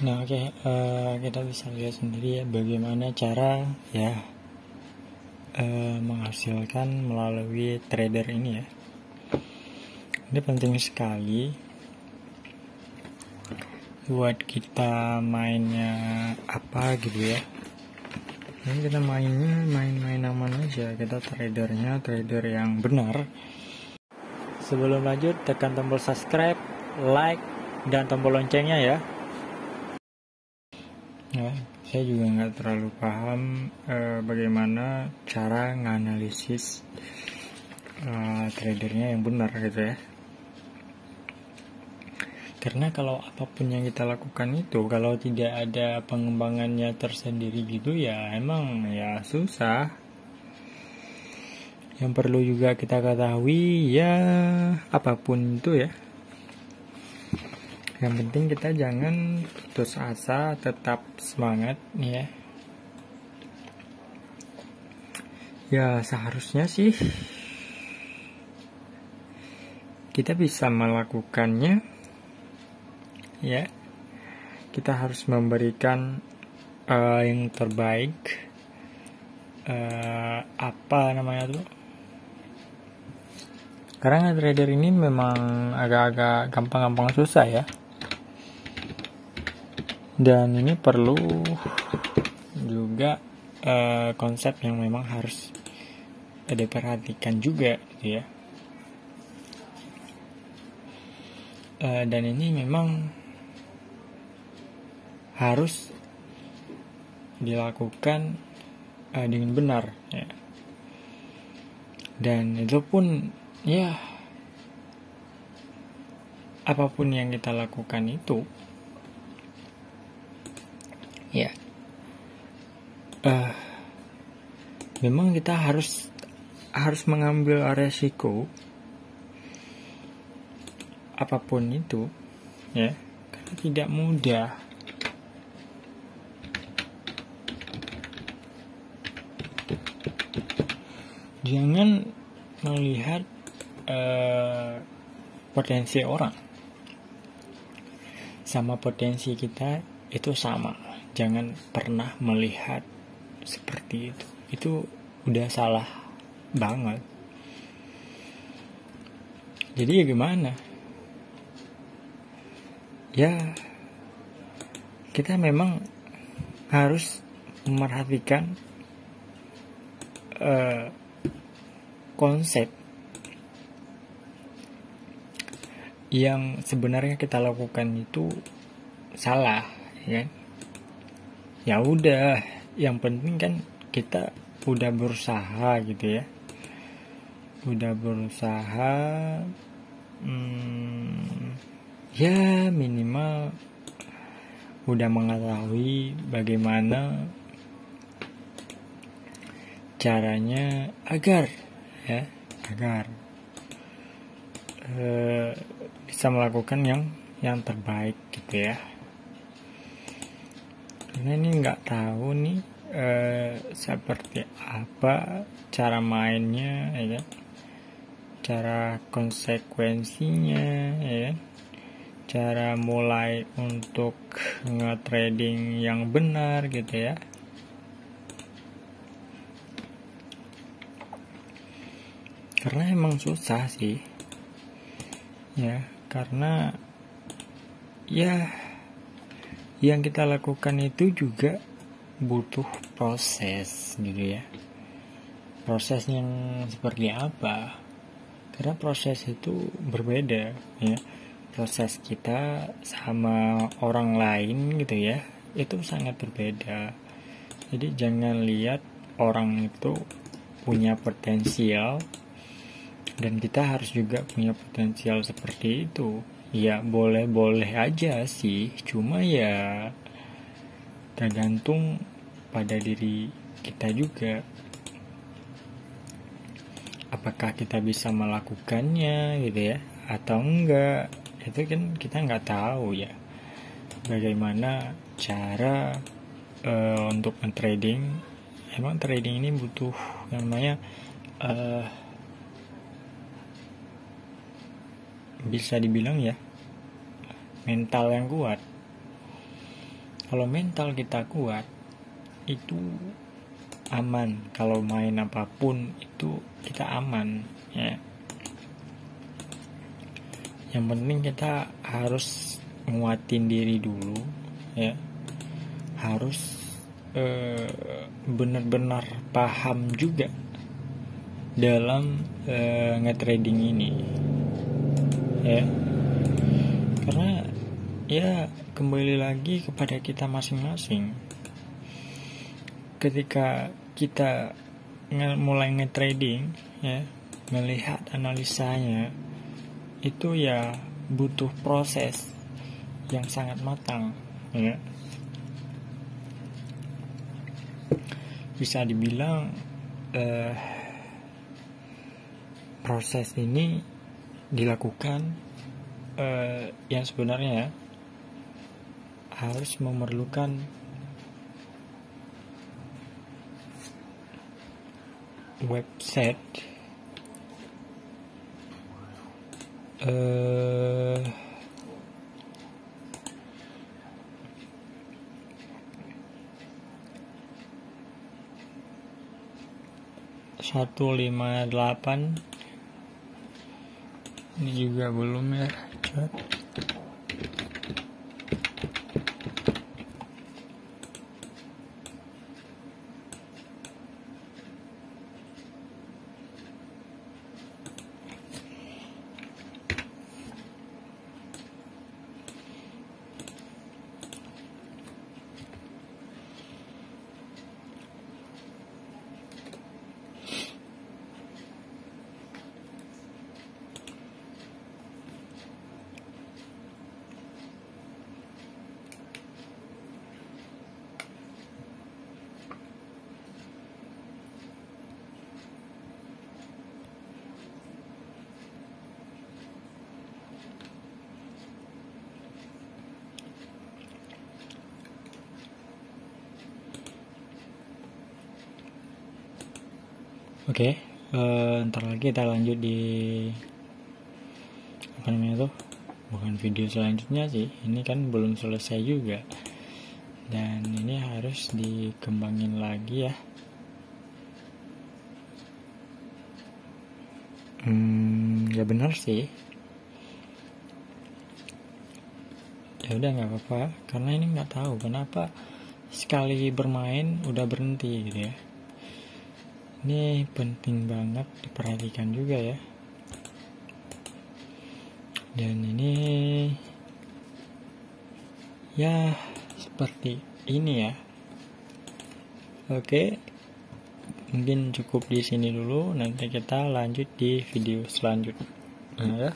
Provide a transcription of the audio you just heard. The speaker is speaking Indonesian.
Nah, oke, kita bisa lihat sendiri ya bagaimana cara ya menghasilkan melalui trader ini ya. Ini penting sekali buat kita mainnya apa gitu ya. Ini kita mainnya main aman aja, kita tradernya trader yang benar. Sebelum lanjut, tekan tombol subscribe, like, dan tombol loncengnya ya. Ya, saya juga nggak terlalu paham bagaimana cara nganalisis tradernya yang benar gitu ya. Karena kalau apapun yang kita lakukan itu, kalau tidak ada pengembangannya tersendiri gitu ya, emang ya susah. Yang perlu juga kita ketahui ya, apapun itu ya, yang penting kita jangan putus asa, tetap semangat ya. Ya seharusnya sih kita bisa melakukannya ya. Kita harus memberikan yang terbaik. Apa namanya tuh? Karena trader ini memang agak-agak gampang-gampang susah ya. Dan ini perlu juga konsep yang memang harus diperhatikan juga gitu ya. Dan ini memang harus dilakukan dengan benar ya. Dan itu pun ya, apapun yang kita lakukan itu ya, memang kita harus mengambil resiko apapun itu ya, karena tidak mudah. Jangan melihat potensi orang sama potensi kita itu sama. Jangan pernah melihat seperti itu. Itu udah salah banget. Jadi ya gimana? Ya kita memang harus memperhatikan konsep yang sebenarnya kita lakukan itu salah ya. Ya udah, yang penting kan kita udah berusaha gitu ya. Udah berusaha ya minimal udah mengetahui bagaimana caranya agar bisa melakukan yang terbaik gitu ya. Karena ini nggak tahu nih seperti apa cara mainnya ya, cara konsekuensinya ya, cara mulai untuk nge-trading yang benar gitu ya. Karena emang susah sih ya, karena ya yang kita lakukan itu juga butuh proses gitu ya. Proses yang seperti apa? Karena proses itu berbeda ya. Proses kita sama orang lain gitu ya, itu sangat berbeda. Jadi jangan lihat orang itu punya potensial dan kita harus juga punya potensial seperti itu. Ya boleh-boleh aja sih, cuma ya tergantung pada diri kita juga. Apakah kita bisa melakukannya gitu ya, atau enggak? Itu kan kita nggak tahu ya. Bagaimana cara untuk trading? Emang trading ini butuh yang namanya bisa dibilang ya mental yang kuat. Kalau mental kita kuat, itu aman. Kalau main apapun itu kita aman ya. Yang penting kita harus nguatin diri dulu ya. Harus benar-benar paham juga dalam nge-trading ini ya. Karena ya kembali lagi kepada kita masing-masing. Ketika kita mulai nge-trading ya, melihat analisanya itu ya butuh proses yang sangat matang ya. Bisa dibilang proses ini dilakukan yang sebenarnya harus memerlukan website $158. Ini juga belum ya, chat. Oke, ntar lagi kita lanjut di apa namanya tuh, bukan video selanjutnya sih, ini kan belum selesai juga dan ini harus dikembangin lagi ya. Ya benar sih, ya udah nggak apa-apa, karena ini nggak tahu kenapa sekali bermain udah berhenti gitu ya. Ini penting banget diperhatikan juga ya. Dan ini ya seperti ini ya. Oke, mungkin cukup di sini dulu. Nanti kita lanjut di video selanjutnya ya.